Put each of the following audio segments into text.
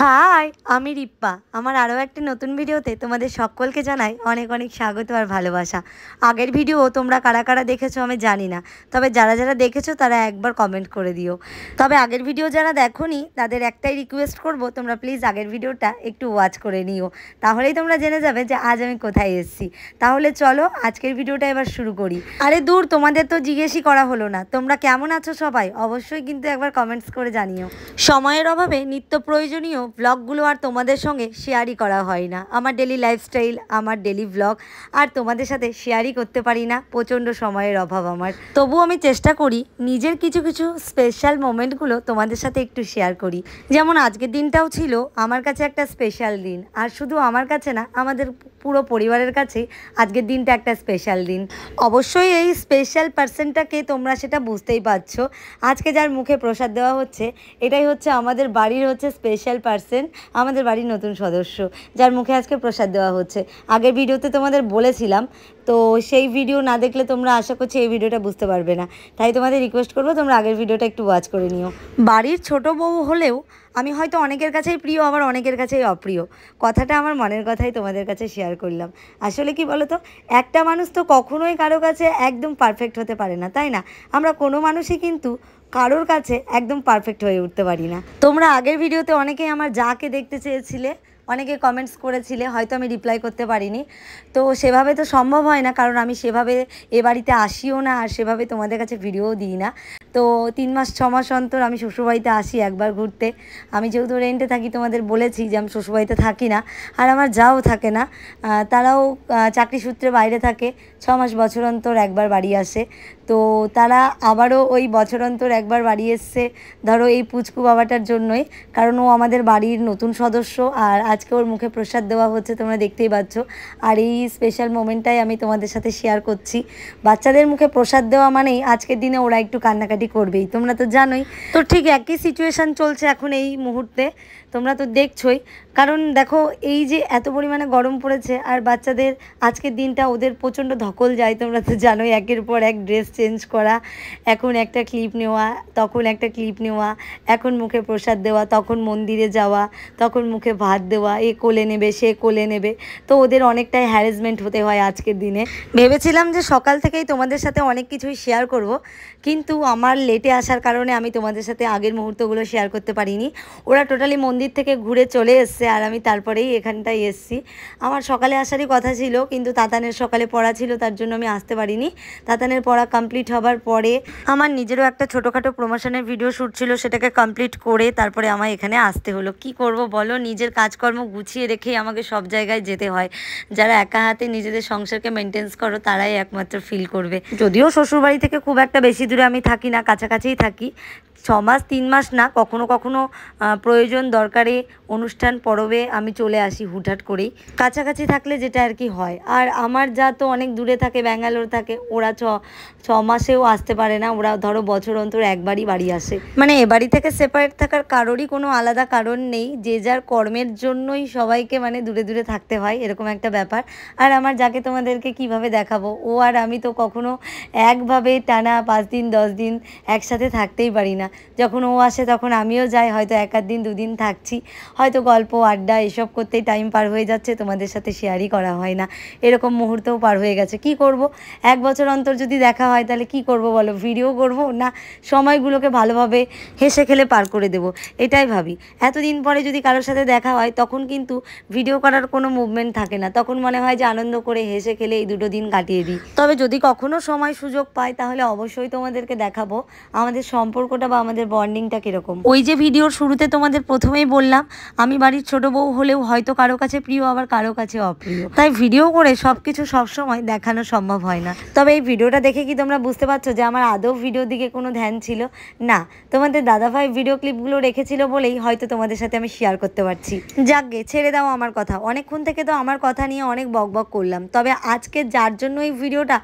High, আমি রিপ্পা। আমার আরও একটি নতুন ভিডিওতে তোমাদের সকলকে জানাই অনেক অনেক স্বাগত আর ভালোবাসা। আগের ভিডিও তোমরা কারা কারা দেখেছো আমি জানি না, তবে যারা যারা দেখেছো তারা একবার কমেন্ট করে দিও। তবে আগের ভিডিও যারা দেখোনি তাদের একটাই রিকোয়েস্ট করব, তোমরা প্লিজ আগের ভিডিওটা একটু ওয়াচ করে নিও, তাহলেই তোমরা জেনে যাবে যে আজ আমি কোথায় এসেছি। তাহলে চলো আজকের ভিডিওটা এবার শুরু করি। আরে দূর, তোমাদের তো জিজ্ঞেসই করা হলো না তোমরা কেমন আছো সবাই, অবশ্যই কিন্তু একবার কমেন্টস করে জানিও। সময়ের অভাবে নিত্য প্রয়োজনীয় ব্লগগুলো আর তোমাদের সঙ্গে শেয়ারই করা হয় না। আমার ডেলি লাইফস্টাইল, আমার ডেলি ব্লগ আর তোমাদের সাথে শেয়ারই করতে পারি না, প্রচণ্ড সময়ের অভাব আমার। তবুও আমি চেষ্টা করি নিজের কিছু কিছু স্পেশাল মোমেন্টগুলো তোমাদের সাথে একটু শেয়ার করি। যেমন আজকের দিনটাও ছিল আমার কাছে একটা স্পেশাল দিন, আর শুধু আমার কাছে না, আমাদের পুরো পরিবারের কাছেই আজকের দিনটা একটা স্পেশাল দিন। অবশ্যই এই স্পেশাল পার্সনটাকে তোমরা সেটা বুঝতেই পারছো। আজকে যার মুখে প্রসাদ দেওয়া হচ্ছে, এটাই হচ্ছে আমাদের বাড়ির স্পেশাল পার্সন, আমাদের বাড়ির নতুন সদস্য, যার মুখে আজকে প্রসাদ দেওয়া হচ্ছে। আগের ভিডিওতে তোমাদের বলেছিলাম, তো সেই ভিডিও না দেখলে তোমরা আশা করছি এই ভিডিওটা বুঝতে পারবে না। তাই তোমাদের রিকোয়েস্ট করবো তোমরা আগের ভিডিওটা একটু ওয়াচ করে নিও। বাড়ির ছোট বউ হলেও আমি হয়তো অনেকের কাছেই প্রিয়, আবার অনেকের কাছেই অপ্রিয়। কথাটা আমার মনের কথাই তোমাদের কাছে শেয়ার করলাম। আসলে কি বলো তো, একটা মানুষ তো কখনোই কারো কাছে একদম পারফেক্ট হতে পারে না, তাই না? আমরা কোনো মানুষই কিন্তু কারোর কাছে একদম পারফেক্ট হয়ে উঠতে পারি না। তোমরা আগের ভিডিওতে অনেকেই আমার যাকে দেখতে চেয়েছিলে, অনেকে কমেন্টস করেছিলে, হয়তো আমি রিপ্লাই করতে পারিনি। তো সেভাবে তো সম্ভব হয় না, কারণ আমি সেভাবে এ বাড়িতে আসিও না, আর সেভাবে তোমাদের কাছে ভিডিও দিই না। তো 3 মাস 6 মাস অন্তর আমি শ্বশুরবাড়িতে আসি একবার ঘুরতে। আমি যেহেতু রেন্টে থাকি, তোমাদের বলেছি যে আমি শ্বশুরবাড়িতে থাকি না, আর আমার যাও থাকে না। তারাও চাকরি সূত্রে বাইরে থাকে, 6 মাস বছর অন্তর একবার বাড়ি আসে। তো তারা আবারও ওই বছর অন্তর একবার বাড়ি এসছে, ধরো এই পুচকু বাবাটার জন্যই, কারণ ও আমাদের বাড়ির নতুন সদস্য। আর আজকে ওর মুখে প্রসাদ দেওয়া হচ্ছে, তোমরা দেখতেই পাচ্ছ। আর এই স্পেশাল মোমেন্টটাই আমি তোমাদের সাথে শেয়ার করছি। বাচ্চাদের মুখে প্রসাদ দেওয়া মানেই আজকের দিনে ওরা একটু কান্নাকাটি করবেই, তোমরা তো জানোই। তো ঠিক একই সিচুয়েশান চলছে এখন এই মুহূর্তে, তোমরা তো দেখছোই। কারণ দেখো, এই যে এত পরিমাণে গরম পড়েছে, আর বাচ্চাদের আজকের দিনটা ওদের প্রচণ্ড ধকল যায়, তোমরা তো জানোই। একের পর এক ড্রেস চেঞ্জ করা, এখন একটা ক্লিপ নেওয়া, তখন একটা ক্লিপ নেওয়া, এখন মুখে প্রসাদ দেওয়া, তখন মন্দিরে যাওয়া, তখন মুখে ভাত দেওয়া, এ কোলে নেবে সে কোলে নেবে। তো ওদের অনেকটাই হ্যারাসমেন্ট হতে হয় আজকের দিনে। ভেবেছিলাম যে সকাল থেকেই তোমাদের সাথে অনেক কিছুই শেয়ার করব, কিন্তু আমার লেটে আসার কারণে আমি তোমাদের সাথে আগের মুহূর্তগুলো শেয়ার করতে পারিনি। ওরা টোটালি মন্দির থেকে ঘুরে চলে এসছে, আর আমি তারপরেই এখানটায় এসছি। আমার সকালে আসারই কথা ছিল, কিন্তু তাতানের সকালে পড়া ছিল, তার জন্য আমি আসতে পারিনি। তাতানের পড়া কমপ্লিট হবার পরে আমার নিজেরও একটা ছোটোখাটো প্রমোশনের ভিডিও শ্যুট ছিল, সেটাকে কমপ্লিট করে তারপরে আমার এখানে আসতে হলো। কি করব বলো, নিজের কাজকর্ম গুছিয়ে রেখেই আমাকে সব জায়গায় যেতে হয়। যারা একা হাতে নিজেদের সংসারকে মেনটেন্স করো, তারাই একমাত্র ফিল করবে। যদিও শ্বশুরবাড়ি থেকে খুব একটা বেশি দূরে আমি থাকি না, কাছাকাছিই থাকি। 6 মাস 3 মাস না, কখনো কখনো প্রয়োজন দরকারে অনুষ্ঠান পরবে আমি চলে আসি হুটহাট করেই। কাছাকাছি থাকলে যেটা আর কি হয়। আর আমার যা তো অনেক দূরে থাকে, ব্যাঙ্গালোর থাকে, ওরা 6 মাসেও আসতে পারে না। ওরা ধরো বছর অন্তর একবারই বাড়ি আসে। মানে এ বাড়ি থেকে সেপারেট থাকার কারোরই কোনো আলাদা কারণ নেই, যে যার কর্মের জন্যই সবাইকে মানে দূরে দূরে থাকতে হয়, এরকম একটা ব্যাপার। আর আমার যাকে তোমাদেরকে কিভাবে দেখাবো, ও আর আমি তো কখনো একভাবে টানা 5 দিন 10 দিন একসাথে থাকতেই পারি না। যখন ও আসে তখন আমিও যাই, হয়তো 1 দিন 2 দিন থাকছি, হয়তো গল্প আড্ডা এসব করতেই টাইম পার হয়ে যাচ্ছে, তোমাদের সাথে শেয়ারই করা হয় না। এরকম মুহূর্তও পার হয়ে গেছে। কি করব, 1 বছর অন্তর যদি দেখা হয় তাহলে কি করব বলো, ভিডিও করব না সময়গুলোকে ভালোভাবে হেসে খেলে পার করে দেব, এটাই ভাবি। এতদিন পরে যদি কারোর সাথে দেখা হয়, তখন কিন্তু ভিডিও করার কোনো মুভমেন্ট থাকে না, তখন মনে হয় যে আনন্দ করে হেসে খেলে এই 2 দিন কাটিয়ে দিই। তবে যদি কখনো সময় সুযোগ পাই, তাহলে অবশ্যই তোমাদেরকে দেখাবো আমাদের সম্পর্কটা বা আমাদের বন্ডিংটা কীরকম। ওই যে ভিডিওর শুরুতে তোমাদের প্রথমেই বললাম, আমি বাড়ির ছোট বউ হলেও হয়তো কারো কাছে প্রিয়, আবার কারো কাছে অপ্রিয়। তাই ভিডিও করে সব কিছু সবসময় দেখানো সম্ভব হয় না। তবে এই ভিডিওটা দেখে কি তোমরা বুঝতে পারছো যে আমার আদৌ ভিডিওর দিকে কোনো ধ্যান ছিল না? তোমাদের দাদাভাই ভিডিও ক্লিপগুলো রেখেছিল বলেই হয়তো তোমাদের সাথে আমি শেয়ার করতে পারছি। যাকগে, ছেড়ে দাও আমার কথা। অনেকক্ষণ থেকে তো আমার কথা নিয়ে অনেক বকবক করলাম, তবে আজকে যার জন্য এই ভিডিওটা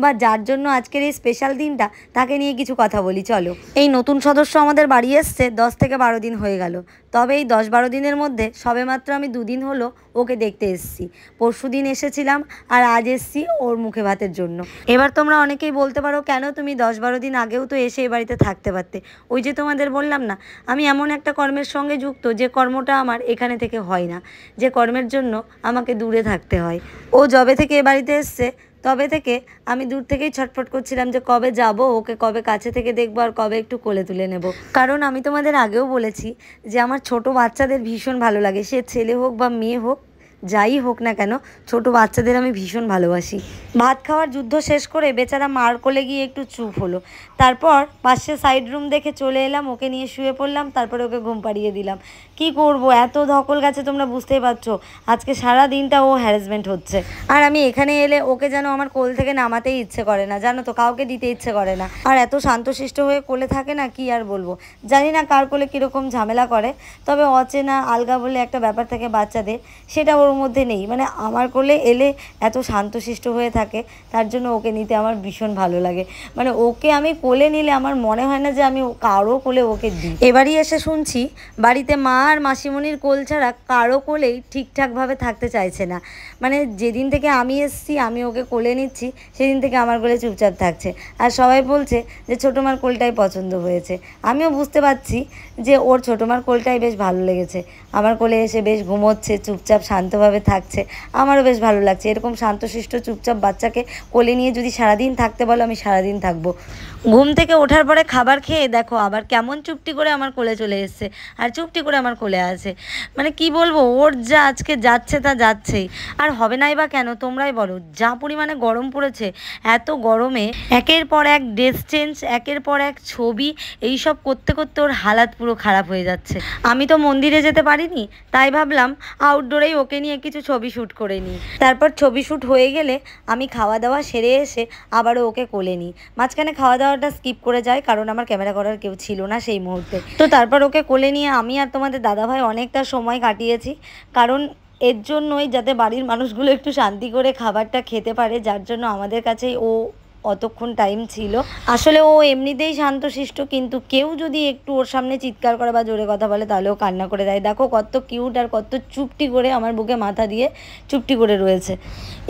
বা যার জন্য আজকের এই স্পেশাল দিনটা, তাকে নিয়ে কিছু কথা বলি চলো। এই নতুন সদস্য আমাদের বাড়ি এসছে 10 থেকে 12 দিন হয়ে গেল। তবে এই 10-12 দিনের মধ্যে সবেমাত্র আমি 2 দিন হলো ওকে দেখতে এসেছি। পরশু দিন এসেছিলাম আর আজ এসেছি ওর মুখে ভাতের জন্য। এবার তোমরা অনেকেই বলতে পারো, কেন তুমি 10-12 দিন আগেও তো এসে এই বাড়িতে থাকতে পারতে। ওই যে তোমাদের বললাম না, আমি এমন একটা কর্মের সঙ্গে যুক্ত যে কর্মটা আমার এখানে থেকে হয় না, যে কর্মের জন্য আমাকে দূরে থাকতে হয়। ও যবে থেকে এ বাড়িতে এসছে তবে থেকে আমি দূর থেকেই ছটফট করছিলাম যে কবে যাব, ওকে কবে কাছে থেকে দেখবো আর কবে একটু কোলে তুলে নেব। কারণ আমি তোমাদের আগেও বলেছি যে আমার ছোট বাচ্চাদের ভীষণ ভালো লাগে, সে ছেলে হোক বা মেয়ে হোক, যাই হোক না কেন, ছোট বাচ্চাদের আমি ভীষণ ভালোবাসি। ভাত খাওয়ার যুদ্ধ শেষ করে বেচারা মার কোলে গিয়ে একটু চুপ হলো। তারপর পাশে সাইড রুম দেখে চলে এলাম, ওকে নিয়ে শুয়ে পড়লাম, তারপরে ওকে ঘুম পাড়িয়ে দিলাম। কি করব, এত ধকল গেছে তোমরা বুঝতেই পারছো। আজকে সারা দিনটা ও হ্যারাসমেন্ট হচ্ছে, আর আমি এখানে এলে ওকে যেন আমার কোল থেকে নামাতেই ইচ্ছে করে না, জানো তো, কাউকে দিতে ইচ্ছে করে না। আর এত শান্তশিষ্ট হয়ে কোলে থাকে না, কি আর বলবো। জানি না কার কোলে কীরকম ঝামেলা করে, তবে অচেনা আলগা বলে একটা ব্যাপার থাকে বাচ্চাদের, সেটা ওর মধ্যে নেই। মানে আমার কোলে এলে এত শান্তশিষ্ট হয়ে থাকে, তার জন্য ওকে নিতে আমার ভীষণ ভালো লাগে। মানে ওকে আমি কোলে নিলে আমার মনে হয় না যে আমি কারো কোলে ওকে দিই। এবারই এসে শুনছি বাড়িতে মা আর মাসিমণির কোল ছাড়া কারো কোলেই ঠিকঠাকভাবে থাকতে চাইছে না। মানে যেদিন থেকে আমি এসেছি, আমি ওকে কোলে নিচ্ছি, সেদিন থেকে আমার কোলে চুপচাপ থাকছে। আর সবাই বলছে যে ছোটো মার কোলটাই পছন্দ হয়েছে। আমিও বুঝতে পারছি যে ওর ছোটো মার কোলটাই বেশ ভালো লেগেছে। আমার কোলে এসে বেশ ঘুমোচ্ছে, চুপচাপ শান্তভাবে থাকছে, আমারও বেশ ভালো লাগছে। এরকম শান্তশিষ্ট চুপচাপ বাচ্চাকে কোলে নিয়ে যদি সারাদিন থাকতে বলো, আমি সারাদিন থাকবো। ঘুম থেকে ওঠার পরে খাবার খেয়ে দেখো আবার কেমন চুপটি করে আমার কোলে চলে এসছে, আর চুপটি করে আমার কোলে আছে। মানে কি বলবো, ওর যা আজকে যাচ্ছে তা যাচ্ছেই। আর হবে নাই বা কেন, তোমরাই বলো। যা পরিমাণে গরম পড়েছে, এত গরমে একের পর এক ড্রেস চেঞ্জ, একের পর এক ছবি, এইসব করতে করতে ওর হালাত পুরো খারাপ হয়ে যাচ্ছে। আমি তো মন্দিরে যেতে পারিনি, তাই ভাবলাম আউটডোরেই ওকে নিয়ে কিছু ছবি শ্যুট করে নিই। তারপর ছবি শ্যুট হয়ে গেলে আমি খাওয়া দাওয়া সেরে এসে আবারও ওকে কোলে নিই। মাঝখানে খাওয়া দাওয়াটা স্কিপ করে যায়, কারণ আমার ক্যামেরা করার কেউ ছিল না সেই মুহূর্তে। তো তারপর ওকে কোলে নিয়ে আমি আর তোমাদের দাদাভাই অনেকটা সময় কাটিয়েছি, কারণ এর জন্যই যাতে বাড়ির মানুষগুলো একটু শান্তি করে খাবারটা খেতে পারে, যার জন্য আমাদের কাছেই ও অতক্ষণ টাইম ছিল। আসলে ও এমনিতেই শান্তশিষ্ট, কিন্তু কেউ যদি একটু ওর সামনে চিৎকার করে বা জোরে কথা বলে তাহলে ও কান্না করে দেয়। দেখো কত কিউট আর কত চুপটি করে আমার বুকে মাথা দিয়ে চুপটি করে রয়েছে।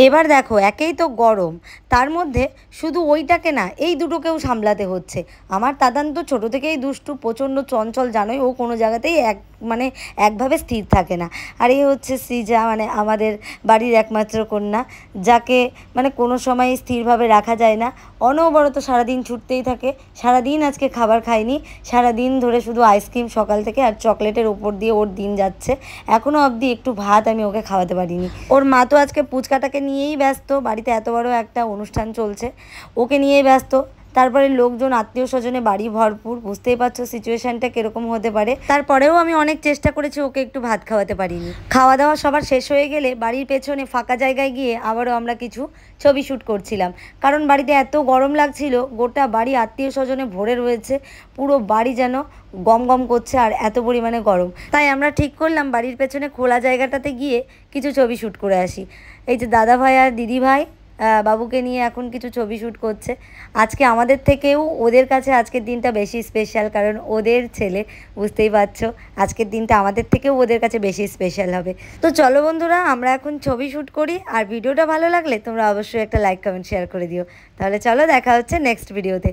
এবার দেখো, একেই তো গরম, তার মধ্যে শুধু ওইটাকে না, এই দুটোকেও সামলাতে হচ্ছে। আমার দাদান তো ছোটো থেকেই দুষ্টু, প্রচণ্ড চঞ্চল, জানোই, ও কোনো জায়গাতেই একভাবে স্থির থাকে না। আর এই হচ্ছে সৃজা, মানে আমাদের বাড়ির একমাত্র কন্যা, যাকে মানে কোনো সময় স্থিরভাবে রাখা যায় না। অনবরত সারাদিন ছুটতেই থাকে। সারাদিন আজকে খাবার খায়নি, সারাদিন ধরে শুধু আইসক্রিম সকাল থেকে আর চকলেটের ওপর দিয়ে ওর দিন যাচ্ছে। এখনও অবধি একটু ভাত আমি ওকে খাওয়াতে পারিনি। ওর মা তো আজকে পুচকাটাকে নিয়েই ব্যস্ত, বাড়িতে এত বড় একটা অনুষ্ঠান চলছে, ওকে নিয়েই ব্যস্ত। তারপরে লোকজন, আত্মীয় স্বজনে বাড়ি ভরপুর, বুঝতেই পারছো সিচুয়েশানটা কীরকম হতে পারে। তারপরেও আমি অনেক চেষ্টা করেছি ওকে একটু ভাত খাওয়াতে পারিনি। খাওয়া দাওয়া সবার শেষ হয়ে গেলে বাড়ির পেছনে ফাঁকা জায়গায় গিয়ে আবারও আমরা কিছু ছবি শ্যুট করছিলাম, কারণ বাড়িতে এত গরম লাগছিল। গোটা বাড়ি আত্মীয় স্বজনে ভরে রয়েছে, পুরো বাড়ি যেন গম গম করছে, আর এত পরিমাণে গরম। তাই আমরা ঠিক করলাম বাড়ির পেছনে খোলা জায়গাটাতে গিয়ে কিছু ছবি শ্যুট করে আসি। এই যে দাদা ভাই আর দিদি ভাই বাবুকে নিয়ে এখন কিছু ছবি শ্যুট করছে। আজকে আমাদের থেকেও ওদের কাছে আজকের দিনটা বেশি স্পেশাল, কারণ ওদের ছেলে, বুঝতেই পারছো, আজকের দিনটা আমাদের থেকেও ওদের কাছে বেশি স্পেশাল হবে। তো চলো বন্ধুরা, আমরা এখন ছবি শ্যুট করি। আর ভিডিওটা ভালো লাগলে তোমরা অবশ্যই একটা লাইক, কমেন্ট, শেয়ার করে দিও। তাহলে চলো, দেখা হচ্ছে নেক্সট ভিডিওতে।